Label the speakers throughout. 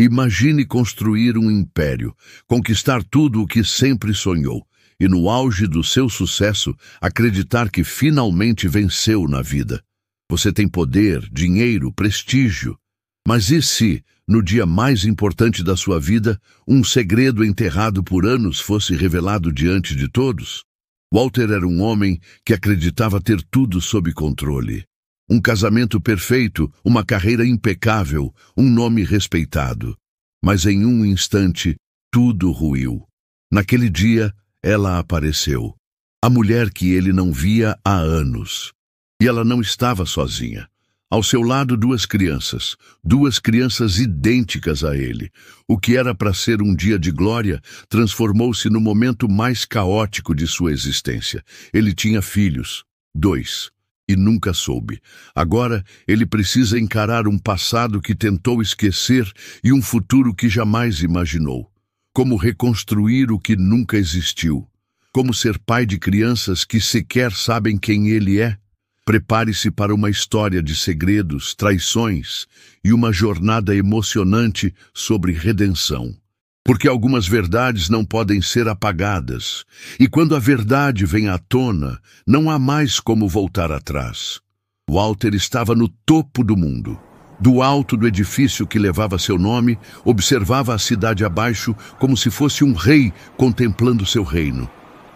Speaker 1: Imagine construir um império, conquistar tudo o que sempre sonhou, e no auge do seu sucesso, acreditar que finalmente venceu na vida. Você tem poder, dinheiro, prestígio. Mas e se, no dia mais importante da sua vida, um segredo enterrado por anos fosse revelado diante de todos? Walter era um homem que acreditava ter tudo sob controle. Um casamento perfeito, uma carreira impecável, um nome respeitado. Mas em um instante, tudo ruiu. Naquele dia, ela apareceu. A mulher que ele não via há anos. E ela não estava sozinha. Ao seu lado, duas crianças idênticas a ele. O que era para ser um dia de glória transformou-se no momento mais caótico de sua existência. Ele tinha filhos, 2, e nunca soube. Agora, ele precisa encarar um passado que tentou esquecer e um futuro que jamais imaginou. Como reconstruir o que nunca existiu? Como ser pai de crianças que sequer sabem quem ele é? Prepare-se para uma história de segredos, traições e uma jornada emocionante sobre redenção. Porque algumas verdades não podem ser apagadas, e quando a verdade vem à tona, não há mais como voltar atrás. Walter estava no topo do mundo. Do alto do edifício que levava seu nome, observava a cidade abaixo como se fosse um rei contemplando seu reino.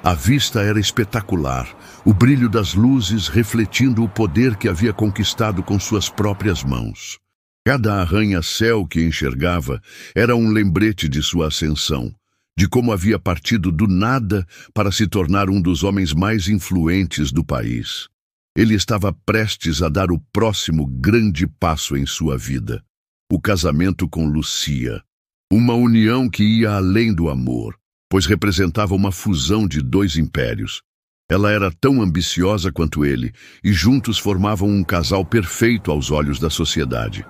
Speaker 1: A vista era espetacular, o brilho das luzes refletindo o poder que havia conquistado com suas próprias mãos. Cada arranha-céu que enxergava era um lembrete de sua ascensão, de como havia partido do nada para se tornar um dos homens mais influentes do país. Ele estava prestes a dar o próximo grande passo em sua vida, o casamento com Lucia. Uma união que ia além do amor, pois representava uma fusão de 2 impérios. Ela era tão ambiciosa quanto ele, e juntos formavam um casal perfeito aos olhos da sociedade.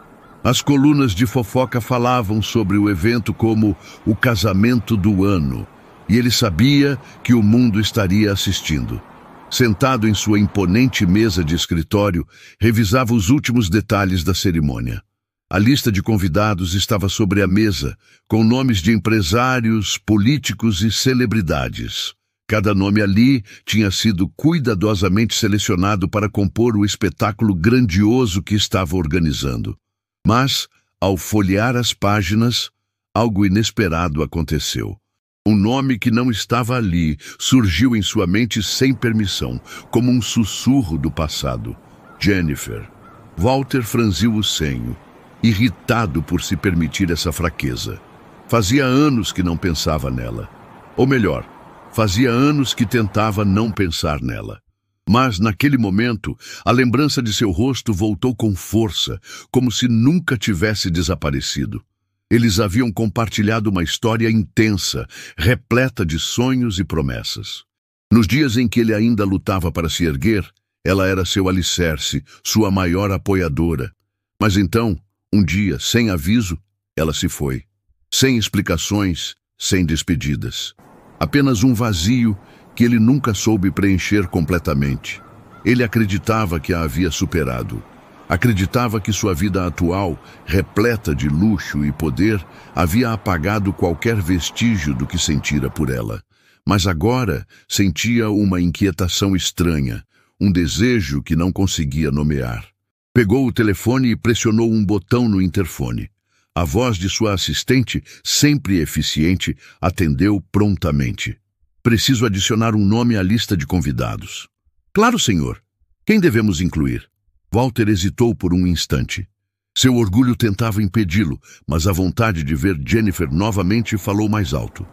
Speaker 1: As colunas de fofoca falavam sobre o evento como o casamento do ano, e ele sabia que o mundo estaria assistindo. Sentado em sua imponente mesa de escritório, revisava os últimos detalhes da cerimônia. A lista de convidados estava sobre a mesa, com nomes de empresários, políticos e celebridades. Cada nome ali tinha sido cuidadosamente selecionado para compor o espetáculo grandioso que estava organizando. Mas, ao folhear as páginas, algo inesperado aconteceu. Um nome que não estava ali surgiu em sua mente sem permissão, como um sussurro do passado. Jennifer. Walter franziu o senho, irritado por se permitir essa fraqueza. Fazia anos que não pensava nela. Ou melhor, fazia anos que tentava não pensar nela. Mas, naquele momento, a lembrança de seu rosto voltou com força, como se nunca tivesse desaparecido. Eles haviam compartilhado uma história intensa, repleta de sonhos e promessas. Nos dias em que ele ainda lutava para se erguer, ela era seu alicerce, sua maior apoiadora. Mas então, um dia, sem aviso, ela se foi. Sem explicações, sem despedidas. Apenas um vazio que ele nunca soube preencher completamente. Ele acreditava que a havia superado. Acreditava que sua vida atual, repleta de luxo e poder, havia apagado qualquer vestígio do que sentira por ela. Mas agora sentia uma inquietação estranha, um desejo que não conseguia nomear. Pegou o telefone e pressionou um botão no interfone. A voz de sua assistente, sempre eficiente, atendeu prontamente. Preciso adicionar um nome à lista de convidados. Claro, senhor. Quem devemos incluir? Walter hesitou por um instante. Seu orgulho tentava impedi-lo, mas a vontade de ver Jennifer novamente falou mais alto.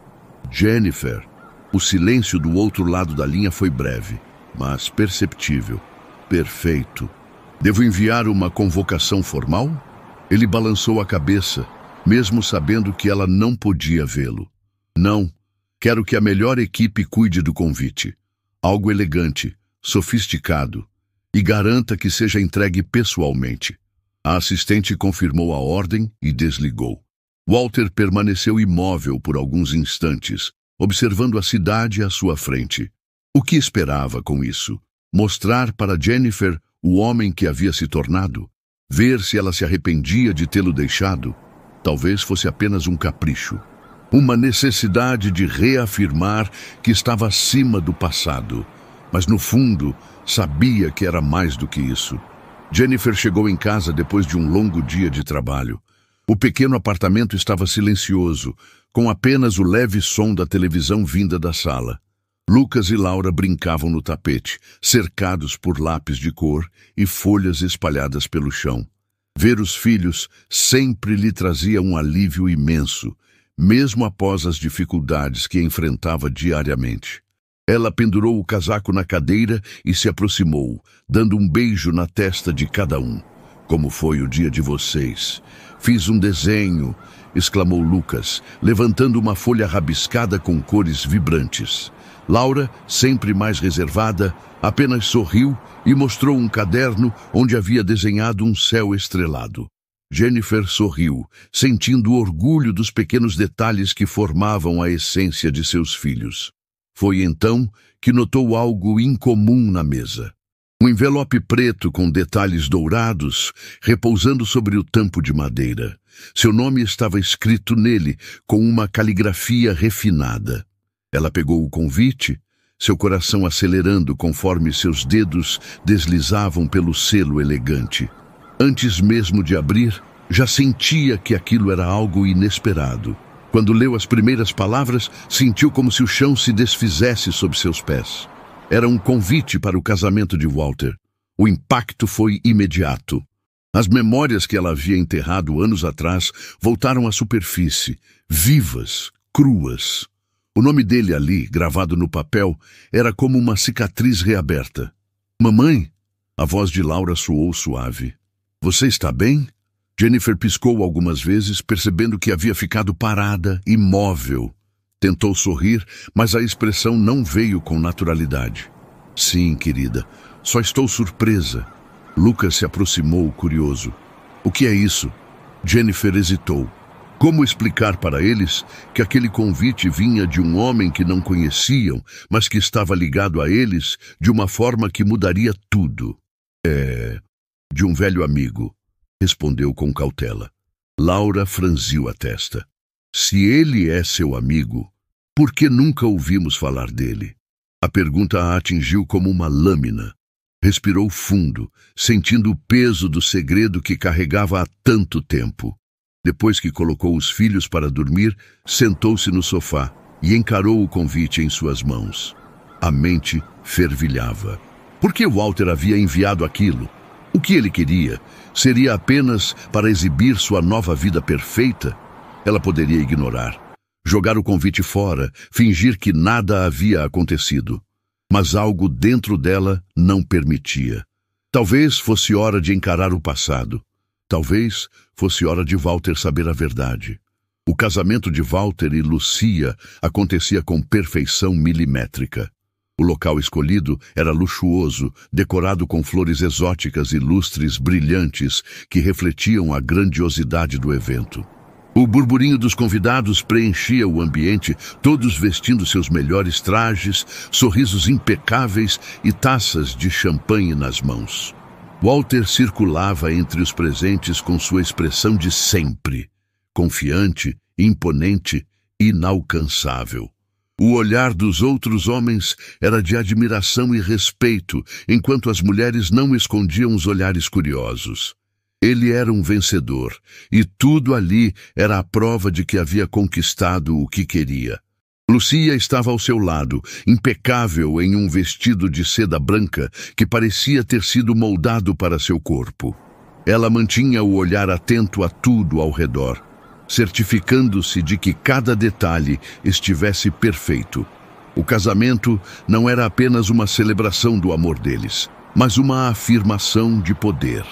Speaker 1: Jennifer. O silêncio do outro lado da linha foi breve, mas perceptível. Perfeito. Devo enviar uma convocação formal? Ele balançou a cabeça, mesmo sabendo que ela não podia vê-lo. Não. Quero que a melhor equipe cuide do convite. Algo elegante, sofisticado, e garanta que seja entregue pessoalmente. A assistente confirmou a ordem e desligou. Walter permaneceu imóvel por alguns instantes, observando a cidade à sua frente. O que esperava com isso? Mostrar para Jennifer o homem que havia se tornado? Ver se ela se arrependia de tê-lo deixado? Talvez fosse apenas um capricho. Uma necessidade de reafirmar que estava acima do passado. Mas no fundo, sabia que era mais do que isso. Jennifer chegou em casa depois de um longo dia de trabalho. O pequeno apartamento estava silencioso, com apenas o leve som da televisão vinda da sala. Lucas e Laura brincavam no tapete, cercados por lápis de cor e folhas espalhadas pelo chão. Ver os filhos sempre lhe trazia um alívio imenso, mesmo após as dificuldades que enfrentava diariamente. Ela pendurou o casaco na cadeira e se aproximou, dando um beijo na testa de cada um. Como foi o dia de vocês? Fiz um desenho, exclamou Lucas, levantando uma folha rabiscada com cores vibrantes. Laura, sempre mais reservada, apenas sorriu e mostrou um caderno onde havia desenhado um céu estrelado. Jennifer sorriu, sentindo o orgulho dos pequenos detalhes que formavam a essência de seus filhos. Foi então que notou algo incomum na mesa. Um envelope preto com detalhes dourados repousando sobre o tampo de madeira. Seu nome estava escrito nele com uma caligrafia refinada. Ela pegou o convite, seu coração acelerando conforme seus dedos deslizavam pelo selo elegante. Antes mesmo de abrir, já sentia que aquilo era algo inesperado. Quando leu as primeiras palavras, sentiu como se o chão se desfizesse sob seus pés. Era um convite para o casamento de Walter. O impacto foi imediato. As memórias que ela havia enterrado anos atrás voltaram à superfície, vivas, cruas. O nome dele ali, gravado no papel, era como uma cicatriz reaberta. Mamãe? A voz de Laura soou suave. Você está bem? Jennifer piscou algumas vezes, percebendo que havia ficado parada, imóvel. Tentou sorrir, mas a expressão não veio com naturalidade. Sim, querida, só estou surpresa. Lucas se aproximou, curioso. O que é isso? Jennifer hesitou. Como explicar para eles que aquele convite vinha de um homem que não conheciam, mas que estava ligado a eles de uma forma que mudaria tudo? De um velho amigo, respondeu com cautela. Laura franziu a testa. Se ele é seu amigo, por que nunca ouvimos falar dele? A pergunta a atingiu como uma lâmina. Respirou fundo, sentindo o peso do segredo que carregava há tanto tempo. Depois que colocou os filhos para dormir, sentou-se no sofá e encarou o convite em suas mãos. A mente fervilhava. Por que Walter havia enviado aquilo? O que ele queria? Seria apenas para exibir sua nova vida perfeita? Ela poderia ignorar, jogar o convite fora, fingir que nada havia acontecido. Mas algo dentro dela não permitia. Talvez fosse hora de encarar o passado. Talvez fosse hora de Walter saber a verdade. O casamento de Walter e Lucia acontecia com perfeição milimétrica. O local escolhido era luxuoso, decorado com flores exóticas e lustres brilhantes que refletiam a grandiosidade do evento. O burburinho dos convidados preenchia o ambiente, todos vestindo seus melhores trajes, sorrisos impecáveis e taças de champanhe nas mãos. Walter circulava entre os presentes com sua expressão de sempre, confiante, imponente, inalcançável. O olhar dos outros homens era de admiração e respeito, enquanto as mulheres não escondiam os olhares curiosos. Ele era um vencedor, e tudo ali era a prova de que havia conquistado o que queria. Lucia estava ao seu lado, impecável em um vestido de seda branca que parecia ter sido moldado para seu corpo. Ela mantinha o olhar atento a tudo ao redor, certificando-se de que cada detalhe estivesse perfeito. O casamento não era apenas uma celebração do amor deles, mas uma afirmação de poder.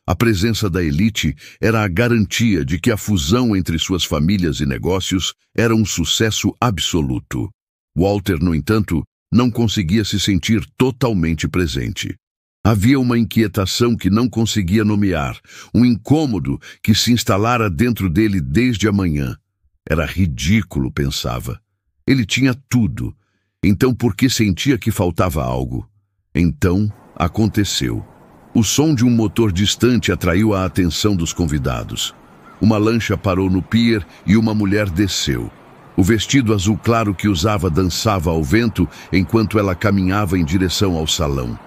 Speaker 1: A presença da elite era a garantia de que a fusão entre suas famílias e negócios era um sucesso absoluto. Walter, no entanto, não conseguia se sentir totalmente presente. Havia uma inquietação que não conseguia nomear, um incômodo que se instalara dentro dele desde a manhã. Era ridículo, pensava. Ele tinha tudo. Então por que sentia que faltava algo? Então aconteceu. O som de um motor distante atraiu a atenção dos convidados. Uma lancha parou no pier e uma mulher desceu. O vestido azul claro que usava dançava ao vento enquanto ela caminhava em direção ao salão.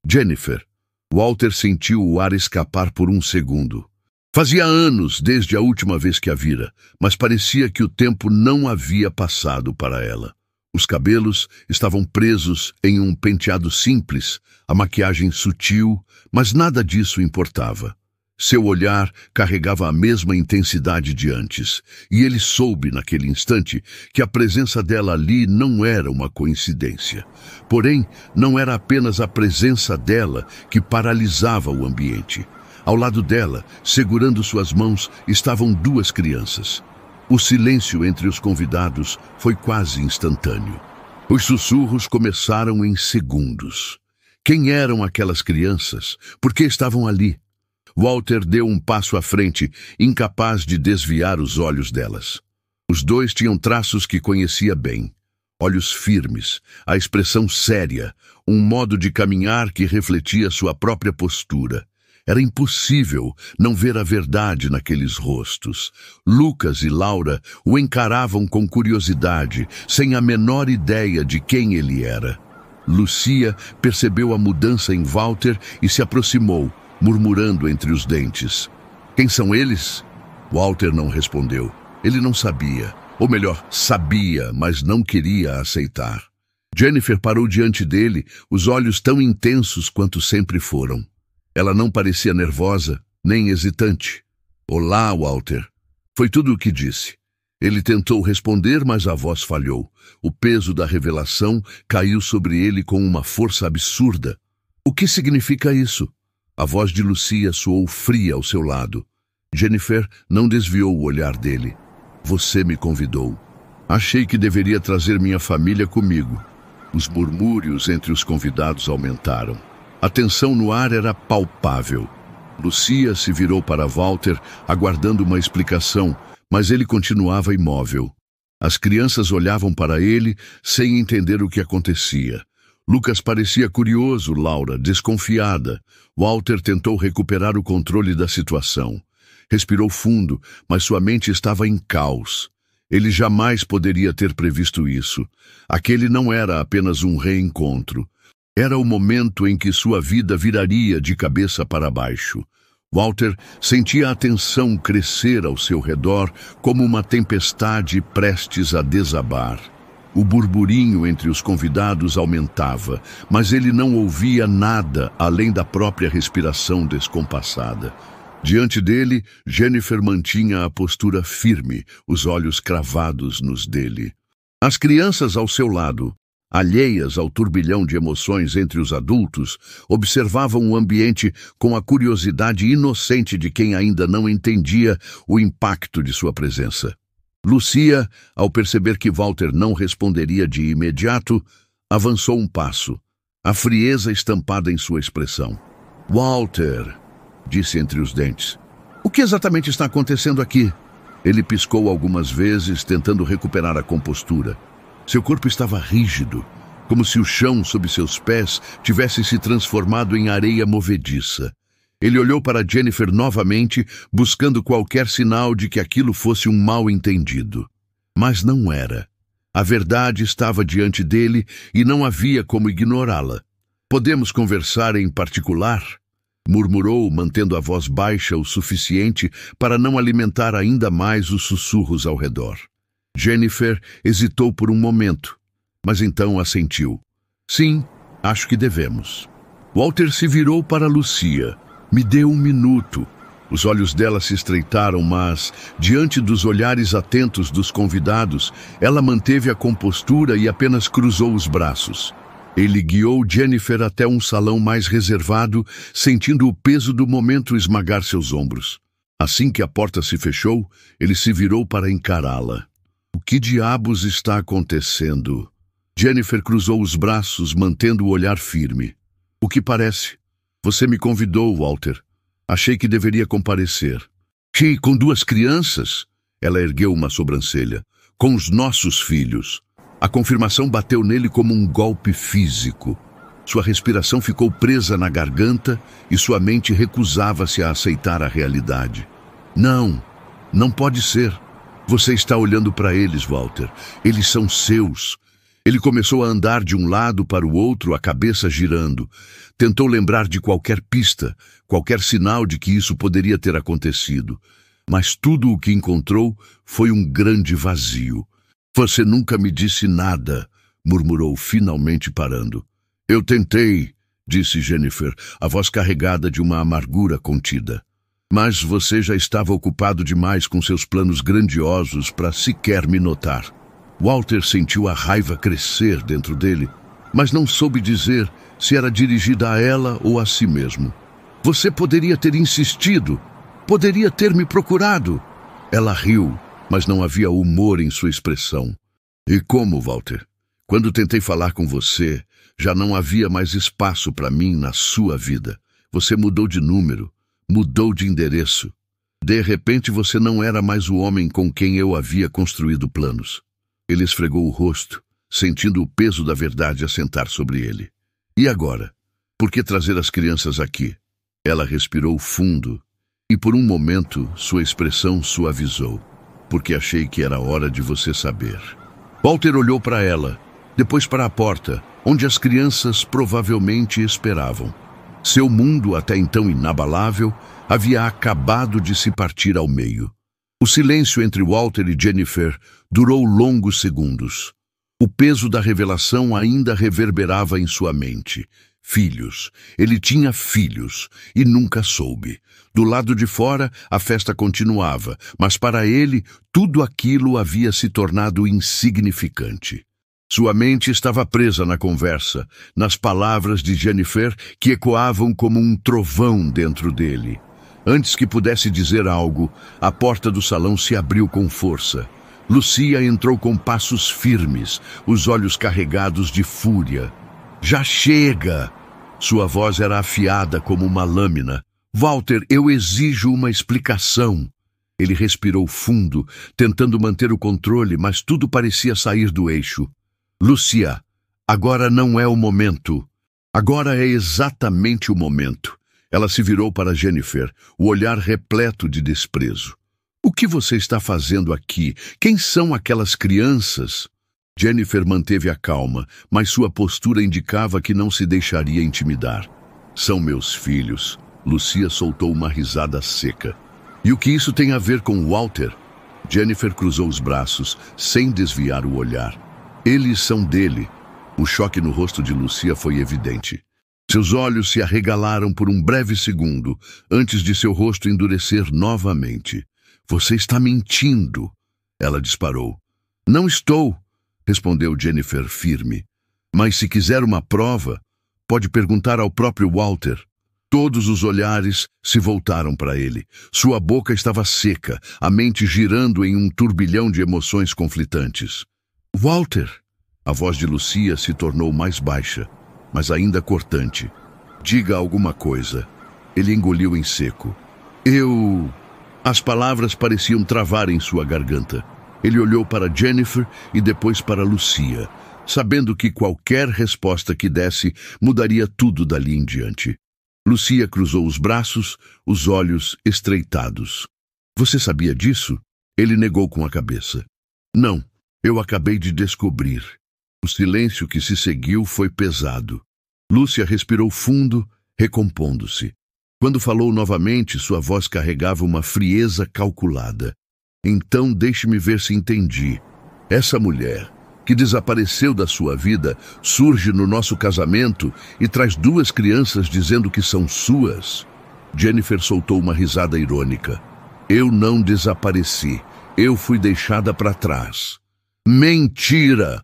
Speaker 1: Jennifer. Walter sentiu o ar escapar por um segundo. Fazia anos desde a última vez que a vira, mas parecia que o tempo não havia passado para ela. Os cabelos estavam presos em um penteado simples, a maquiagem sutil, mas nada disso importava. Seu olhar carregava a mesma intensidade de antes, e ele soube naquele instante que a presença dela ali não era uma coincidência. Porém, não era apenas a presença dela que paralisava o ambiente. Ao lado dela, segurando suas mãos, estavam duas crianças. O silêncio entre os convidados foi quase instantâneo. Os sussurros começaram em segundos. Quem eram aquelas crianças? Por que estavam ali? Walter deu um passo à frente, incapaz de desviar os olhos delas. Os dois tinham traços que conhecia bem. Olhos firmes, a expressão séria, um modo de caminhar que refletia sua própria postura. Era impossível não ver a verdade naqueles rostos. Lucas e Laura o encaravam com curiosidade, sem a menor ideia de quem ele era. Lucia percebeu a mudança em Walter e se aproximou, murmurando entre os dentes. Quem são eles? Walter não respondeu. Ele não sabia. Ou melhor, sabia, mas não queria aceitar. Jennifer parou diante dele, os olhos tão intensos quanto sempre foram. Ela não parecia nervosa, nem hesitante. Olá, Walter. Foi tudo o que disse. Ele tentou responder, mas a voz falhou. O peso da revelação caiu sobre ele com uma força absurda. O que significa isso? A voz de Lucia soou fria ao seu lado. Jennifer não desviou o olhar dele. Você me convidou. Achei que deveria trazer minha família comigo. Os murmúrios entre os convidados aumentaram. A tensão no ar era palpável. Lucia se virou para Walter, aguardando uma explicação, mas ele continuava imóvel. As crianças olhavam para ele, sem entender o que acontecia. Lucas parecia curioso, Laura, desconfiada. Walter tentou recuperar o controle da situação. Respirou fundo, mas sua mente estava em caos. Ele jamais poderia ter previsto isso. Aquele não era apenas um reencontro. Era o momento em que sua vida viraria de cabeça para baixo. Walter sentia a tensão crescer ao seu redor como uma tempestade prestes a desabar. O burburinho entre os convidados aumentava, mas ele não ouvia nada além da própria respiração descompassada. Diante dele, Jennifer mantinha a postura firme, os olhos cravados nos dele. As crianças ao seu lado, alheias ao turbilhão de emoções entre os adultos, observavam o ambiente com a curiosidade inocente de quem ainda não entendia o impacto de sua presença. Lucia, ao perceber que Walter não responderia de imediato, avançou um passo, a frieza estampada em sua expressão. Walter, disse entre os dentes, o que exatamente está acontecendo aqui? Ele piscou algumas vezes, tentando recuperar a compostura. Seu corpo estava rígido, como se o chão sob seus pés tivesse se transformado em areia movediça. Ele olhou para Jennifer novamente, buscando qualquer sinal de que aquilo fosse um mal-entendido. Mas não era. A verdade estava diante dele e não havia como ignorá-la. Podemos conversar em particular? Murmurou, mantendo a voz baixa o suficiente para não alimentar ainda mais os sussurros ao redor. Jennifer hesitou por um momento, mas então assentiu. Sim, acho que devemos. Walter se virou para Lucia. Me dê um minuto. Os olhos dela se estreitaram, mas, diante dos olhares atentos dos convidados, ela manteve a compostura e apenas cruzou os braços. Ele guiou Jennifer até um salão mais reservado, sentindo o peso do momento esmagar seus ombros. Assim que a porta se fechou, ele se virou para encará-la. O que diabos está acontecendo? Jennifer cruzou os braços, mantendo o olhar firme. O que parece? Você me convidou, Walter. Achei que deveria comparecer. Que, com duas crianças? Ela ergueu uma sobrancelha. Com os nossos filhos. A confirmação bateu nele como um golpe físico. Sua respiração ficou presa na garganta e sua mente recusava-se a aceitar a realidade. Não, Não pode ser. Você está olhando para eles, Walter. Eles são seus. Ele começou a andar de um lado para o outro, a cabeça girando. Tentou lembrar de qualquer pista, qualquer sinal de que isso poderia ter acontecido. Mas tudo o que encontrou foi um grande vazio. Você nunca me disse nada, murmurou, finalmente parando. Eu tentei, disse Jennifer, a voz carregada de uma amargura contida. Mas você já estava ocupado demais com seus planos grandiosos para sequer me notar. Walter sentiu a raiva crescer dentro dele, mas não soube dizer se era dirigida a ela ou a si mesmo. Você poderia ter insistido, poderia ter me procurado. Ela riu, mas não havia humor em sua expressão. E como, Walter? Quando tentei falar com você, já não havia mais espaço para mim na sua vida. Você mudou de número, mudou de endereço. De repente você não era mais o homem com quem eu havia construído planos. Ele esfregou o rosto, sentindo o peso da verdade assentar sobre ele. E agora? Por que trazer as crianças aqui? Ela respirou fundo e por um momento sua expressão suavizou. Porque achei que era hora de você saber. Walter olhou para ela, depois para a porta, onde as crianças provavelmente esperavam. Seu mundo, até então inabalável, havia acabado de se partir ao meio. O silêncio entre Walter e Jennifer durou longos segundos. O peso da revelação ainda reverberava em sua mente. Filhos. Ele tinha filhos e nunca soube. Do lado de fora, a festa continuava, mas para ele, tudo aquilo havia se tornado insignificante. Sua mente estava presa na conversa, nas palavras de Jennifer que ecoavam como um trovão dentro dele. Antes que pudesse dizer algo, a porta do salão se abriu com força. Lucia entrou com passos firmes, os olhos carregados de fúria. Já chega! Sua voz era afiada como uma lâmina. Walter, eu exijo uma explicação. Ele respirou fundo, tentando manter o controle, mas tudo parecia sair do eixo. Lucia, agora não é o momento. Agora é exatamente o momento. Ela se virou para Jennifer, o olhar repleto de desprezo. O que você está fazendo aqui? Quem são aquelas crianças? Jennifer manteve a calma, mas sua postura indicava que não se deixaria intimidar. São meus filhos. Lucia soltou uma risada seca. E o que isso tem a ver com Walter? Jennifer cruzou os braços, sem desviar o olhar. Eles são dele. O choque no rosto de Lucia foi evidente. Seus olhos se arregalaram por um breve segundo, antes de seu rosto endurecer novamente. Você está mentindo. Ela disparou. Não estou, respondeu Jennifer firme. Mas se quiser uma prova, pode perguntar ao próprio Walter. Todos os olhares se voltaram para ele. Sua boca estava seca, a mente girando em um turbilhão de emoções conflitantes. Walter! A voz de Lucia se tornou mais baixa, mas ainda cortante. Diga alguma coisa. Ele engoliu em seco. As palavras pareciam travar em sua garganta. Ele olhou para Jennifer e depois para Lucia, sabendo que qualquer resposta que desse mudaria tudo dali em diante. Lucia cruzou os braços, os olhos estreitados. Você sabia disso? Ele negou com a cabeça. Não, eu acabei de descobrir. O silêncio que se seguiu foi pesado. Lúcia respirou fundo, recompondo-se. Quando falou novamente, sua voz carregava uma frieza calculada. Então deixe-me ver se entendi. Essa mulher, que desapareceu da sua vida, surge no nosso casamento e traz 2 crianças dizendo que são suas? Jennifer soltou uma risada irônica. Eu não desapareci. Eu fui deixada para trás. Mentira!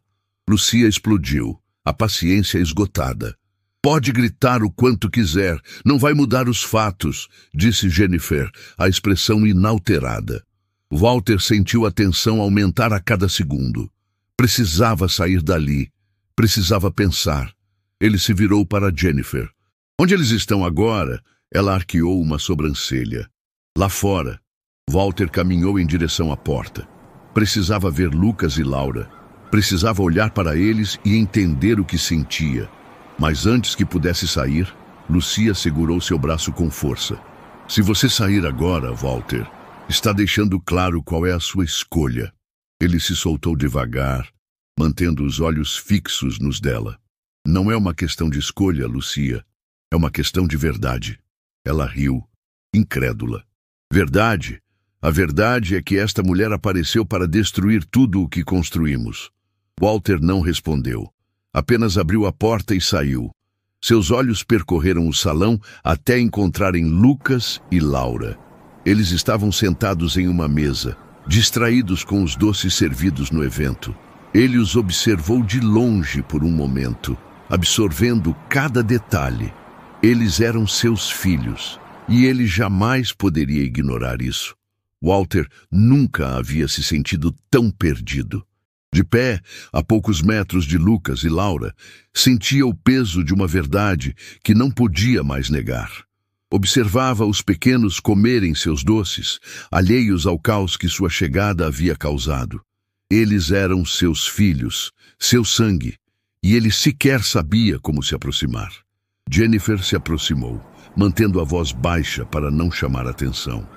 Speaker 1: Lucia explodiu, a paciência esgotada. Pode gritar o quanto quiser, não vai mudar os fatos, disse Jennifer, a expressão inalterada. Walter sentiu a tensão aumentar a cada segundo. Precisava sair dali. Precisava pensar. Ele se virou para Jennifer. Onde eles estão agora? Ela arqueou uma sobrancelha. Lá fora. Walter caminhou em direção à porta. Precisava ver Lucas e Laura. Precisava olhar para eles e entender o que sentia. Mas antes que pudesse sair, Lucia segurou seu braço com força. Se você sair agora, Walter, Está deixando claro qual é a sua escolha. Ele se soltou devagar, mantendo os olhos fixos nos dela. Não é uma questão de escolha, Lucia. É uma questão de verdade. Ela riu, incrédula. Verdade? A verdade é que esta mulher apareceu para destruir tudo o que construímos. Walter não respondeu. Apenas abriu a porta e saiu. Seus olhos percorreram o salão até encontrarem Lucas e Laura. Eles estavam sentados em uma mesa, distraídos com os doces servidos no evento. Ele os observou de longe por um momento, absorvendo cada detalhe. Eles eram seus filhos, e ele jamais poderia ignorar isso. Walter nunca havia se sentido tão perdido. De pé, a poucos metros de Lucas e Laura, sentia o peso de uma verdade que não podia mais negar. Observava os pequenos comerem seus doces, alheios ao caos que sua chegada havia causado. Eles eram seus filhos, seu sangue, e ele sequer sabia como se aproximar. Jennifer se aproximou, mantendo a voz baixa para não chamar atenção.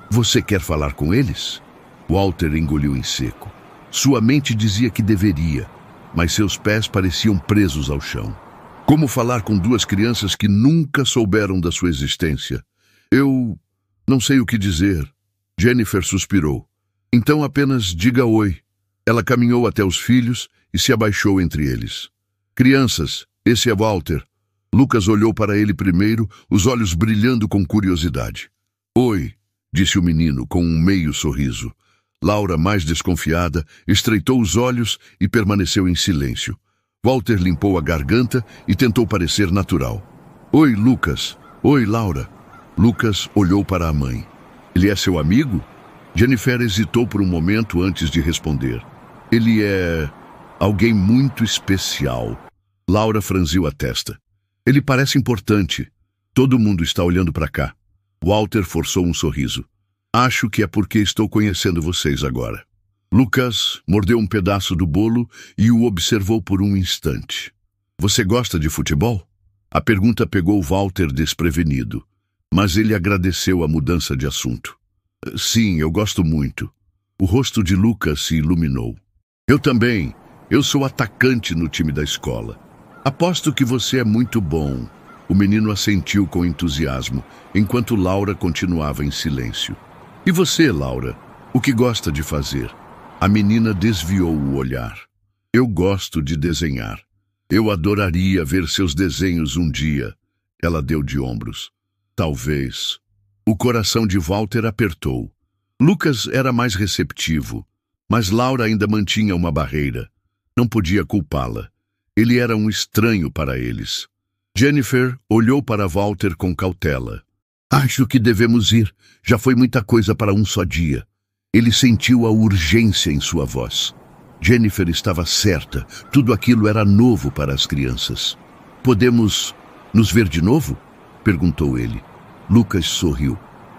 Speaker 1: Você quer falar com eles? Walter engoliu em seco. Sua mente dizia que deveria, mas seus pés pareciam presos ao chão. Como falar com duas crianças que nunca souberam da sua existência? Eu não sei o que dizer. Jennifer suspirou. Então apenas diga oi. Ela caminhou até os filhos e se abaixou entre eles. Crianças, esse é Walter. Lucas olhou para ele primeiro, os olhos brilhando com curiosidade. Oi, disse o menino com um meio sorriso. Laura, mais desconfiada, estreitou os olhos e permaneceu em silêncio. Walter limpou a garganta e tentou parecer natural. Oi, Lucas. Oi, Laura. Lucas olhou para a mãe. Ele é seu amigo? Jennifer hesitou por um momento antes de responder. Ele é alguém muito especial. Laura franziu a testa. Ele parece importante. Todo mundo está olhando para cá. Walter forçou um sorriso. Acho que é porque estou conhecendo vocês agora. Lucas mordeu um pedaço do bolo e o observou por um instante. Você gosta de futebol? A pergunta pegou Walter desprevenido, mas ele agradeceu a mudança de assunto. Sim, eu gosto muito. O rosto de Lucas se iluminou. Eu também. Eu sou atacante no time da escola. Aposto que você é muito bom. O menino assentiu com entusiasmo, enquanto Laura continuava em silêncio. E você, Laura? O que gosta de fazer? A menina desviou o olhar. Eu gosto de desenhar. Eu adoraria ver seus desenhos um dia. Ela deu de ombros. Talvez. O coração de Walter apertou. Lucas era mais receptivo, mas Laura ainda mantinha uma barreira. Não podia culpá-la. Ele era um estranho para eles. Jennifer olhou para Walter com cautela. Acho que devemos ir. Já foi muita coisa para um só dia. Ele sentiu a urgência em sua voz. Jennifer estava certa. Tudo aquilo era novo para as crianças. Podemos nos ver de novo? Perguntou ele. Lucas sorriu.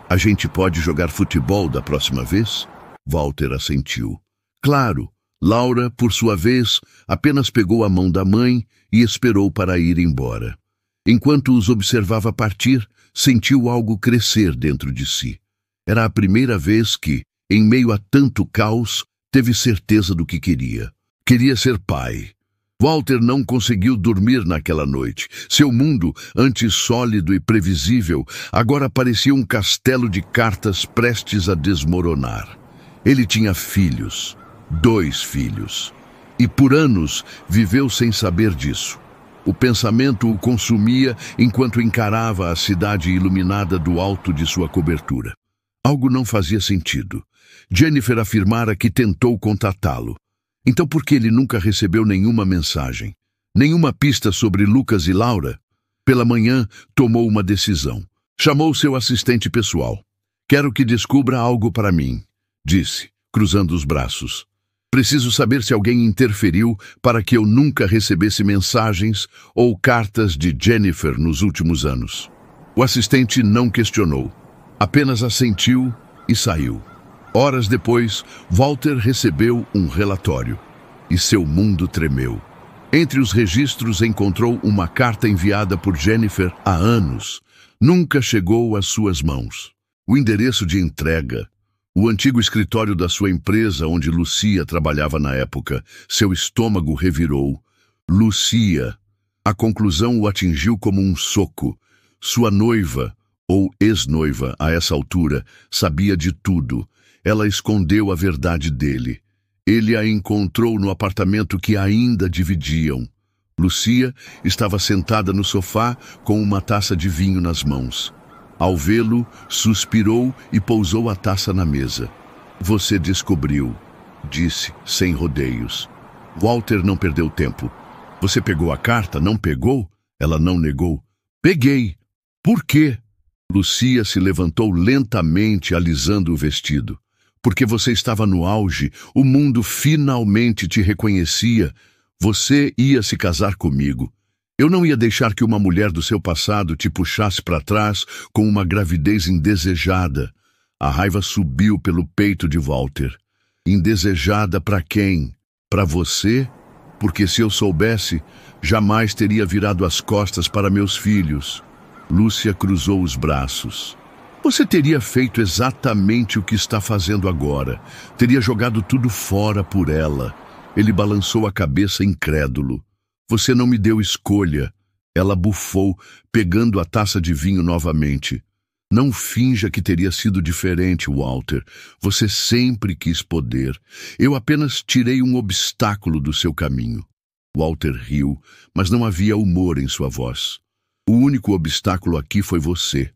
Speaker 1: A gente pode jogar futebol da próxima vez? Walter assentiu. Claro. Laura, por sua vez, apenas pegou a mão da mãe e esperou para ir embora. Enquanto os observava partir, sentiu algo crescer dentro de si. Era a primeira vez que, em meio a tanto caos, teve certeza do que queria. Queria ser pai. Walter não conseguiu dormir naquela noite. Seu mundo, antes sólido e previsível, agora parecia um castelo de cartas prestes a desmoronar. Ele tinha filhos. 2 filhos. E por anos viveu sem saber disso. O pensamento o consumia enquanto encarava a cidade iluminada do alto de sua cobertura. Algo não fazia sentido. Jennifer afirmara que tentou contatá-lo. Então por que ele nunca recebeu nenhuma mensagem? Nenhuma pista sobre Lucas e Laura? Pela manhã, tomou uma decisão. Chamou seu assistente pessoal. Quero que descubra algo para mim, disse, cruzando os braços. Preciso saber se alguém interferiu para que eu nunca recebesse mensagens ou cartas de Jennifer nos últimos anos. O assistente não questionou, apenas assentiu e saiu. Horas depois, Walter recebeu um relatório e seu mundo tremeu. Entre os registros encontrou uma carta enviada por Jennifer há anos. Nunca chegou às suas mãos. O endereço de entrega, O antigo escritório da sua empresa, onde Lucia trabalhava na época. Seu estômago revirou. Lucia. A conclusão o atingiu como um soco. Sua noiva, ou ex-noiva, a essa altura, sabia de tudo. Ela escondeu a verdade dele. Ele a encontrou no apartamento que ainda dividiam. Lucia estava sentada no sofá com uma taça de vinho nas mãos. Ao vê-lo, suspirou e pousou a taça na mesa. Você descobriu, disse, sem rodeios. Walter não perdeu tempo. Você pegou a carta, não pegou? Ela não negou. Peguei. Por quê? Lucia se levantou lentamente, alisando o vestido. Porque você estava no auge, o mundo finalmente te reconhecia. Você ia se casar comigo. Eu não ia deixar que uma mulher do seu passado te puxasse para trás com uma gravidez indesejada. A raiva subiu pelo peito de Walter. Indesejada para quem? Para você? Porque se eu soubesse, jamais teria virado as costas para meus filhos. Lúcia cruzou os braços. Você teria feito exatamente o que está fazendo agora. Teria jogado tudo fora por ela. Ele balançou a cabeça incrédulo. Você não me deu escolha. Ela bufou, pegando a taça de vinho novamente. Não finja que teria sido diferente, Walter. Você sempre quis poder. Eu apenas tirei um obstáculo do seu caminho. Walter riu, mas não havia humor em sua voz. O único obstáculo aqui foi você.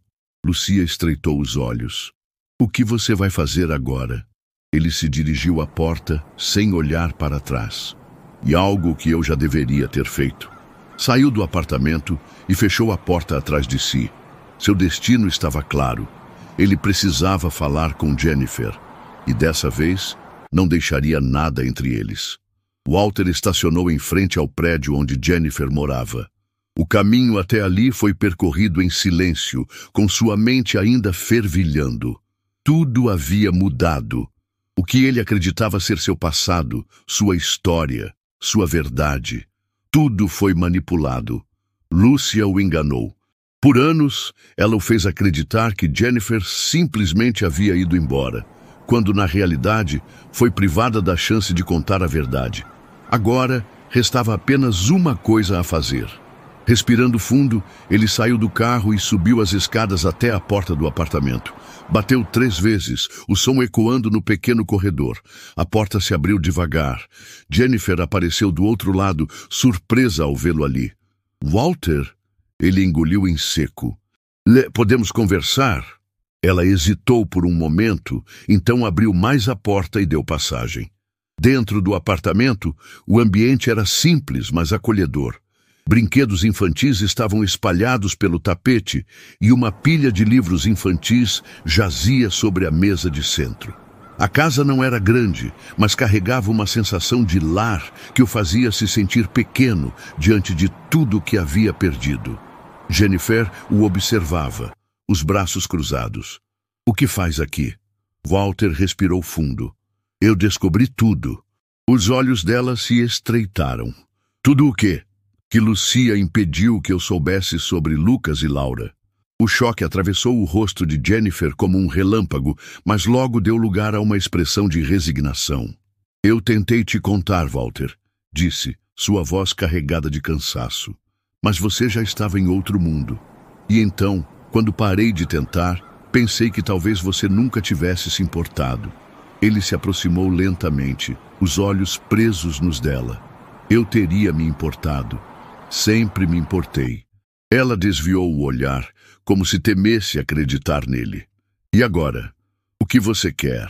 Speaker 1: Lucia estreitou os olhos. O que você vai fazer agora? Ele se dirigiu à porta, sem olhar para trás. E algo que eu já deveria ter feito. Saiu do apartamento e fechou a porta atrás de si. Seu destino estava claro. Ele precisava falar com Jennifer. E dessa vez, não deixaria nada entre eles. Walter estacionou em frente ao prédio onde Jennifer morava. O caminho até ali foi percorrido em silêncio, com sua mente ainda fervilhando. Tudo havia mudado. O que ele acreditava ser seu passado, sua história, sua verdade. Tudo foi manipulado. Lúcia o enganou. Por anos, ela o fez acreditar que Jennifer simplesmente havia ido embora, quando na realidade foi privada da chance de contar a verdade. Agora, restava apenas uma coisa a fazer. Respirando fundo, ele saiu do carro e subiu as escadas até a porta do apartamento. Bateu 3 vezes, o som ecoando no pequeno corredor. A porta se abriu devagar. Jennifer apareceu do outro lado, surpresa ao vê-lo ali. Walter? Ele engoliu em seco. Podemos conversar? Ela hesitou por um momento, então abriu mais a porta e deu passagem. Dentro do apartamento, o ambiente era simples, mas acolhedor. Brinquedos infantis estavam espalhados pelo tapete e uma pilha de livros infantis jazia sobre a mesa de centro. A casa não era grande, mas carregava uma sensação de lar que o fazia se sentir pequeno diante de tudo que havia perdido. Jennifer o observava, os braços cruzados. O que faz aqui? Walter respirou fundo. Eu descobri tudo. Os olhos dela se estreitaram. Tudo o quê? Que Lucia impediu que eu soubesse sobre Lucas e Laura. O choque atravessou o rosto de Jennifer como um relâmpago, mas logo deu lugar a uma expressão de resignação. Eu tentei te contar, Walter, disse, sua voz carregada de cansaço. Mas você já estava em outro mundo. E então, quando parei de tentar, pensei que talvez você nunca tivesse se importado. Ele se aproximou lentamente, os olhos presos nos dela. Eu teria me importado. Sempre me importei. Ela desviou o olhar, como se temesse acreditar nele. E agora? O que você quer?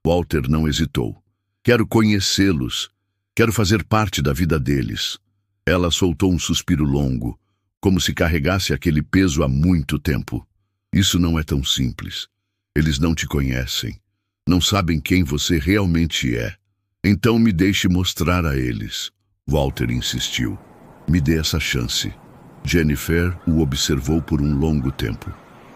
Speaker 1: Walter não hesitou. Quero conhecê-los. Quero fazer parte da vida deles. Ela soltou um suspiro longo, como se carregasse aquele peso há muito tempo. Isso não é tão simples. Eles não te conhecem. Não sabem quem você realmente é. Então me deixe mostrar a eles. Walter insistiu. Me dê essa chance. Jennifer o observou por um longo tempo.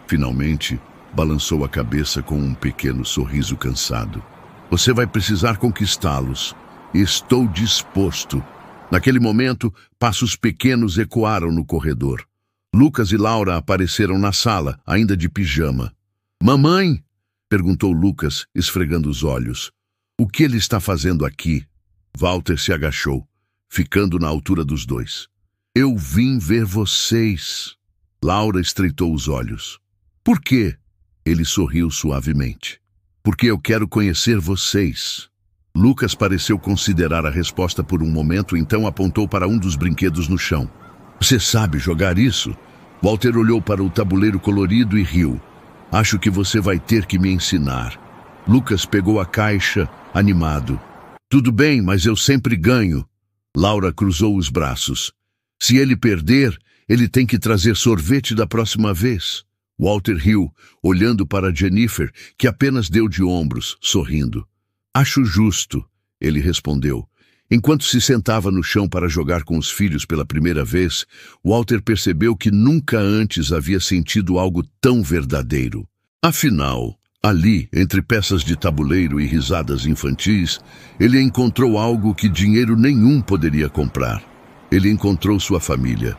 Speaker 1: Finalmente, balançou a cabeça com um pequeno sorriso cansado. Você vai precisar conquistá-los. Estou disposto. Naquele momento, passos pequenos ecoaram no corredor. Lucas e Laura apareceram na sala, ainda de pijama. Mamãe! Perguntou Lucas, esfregando os olhos. O que ele está fazendo aqui? Walter se agachou, ficando na altura dos dois. Eu vim ver vocês. Laura estreitou os olhos. Por quê? Ele sorriu suavemente. Porque eu quero conhecer vocês. Lucas pareceu considerar a resposta por um momento, então apontou para um dos brinquedos no chão. Você sabe jogar isso? Walter olhou para o tabuleiro colorido e riu. Acho que você vai ter que me ensinar. Lucas pegou a caixa, animado. Tudo bem, mas eu sempre ganho. Laura cruzou os braços. Se ele perder, ele tem que trazer sorvete da próxima vez. Walter riu, olhando para Jennifer, que apenas deu de ombros, sorrindo. Acho justo, ele respondeu. Enquanto se sentava no chão para jogar com os filhos pela primeira vez, Walter percebeu que nunca antes havia sentido algo tão verdadeiro. Afinal, ali, entre peças de tabuleiro e risadas infantis, ele encontrou algo que dinheiro nenhum poderia comprar. Ele encontrou sua família.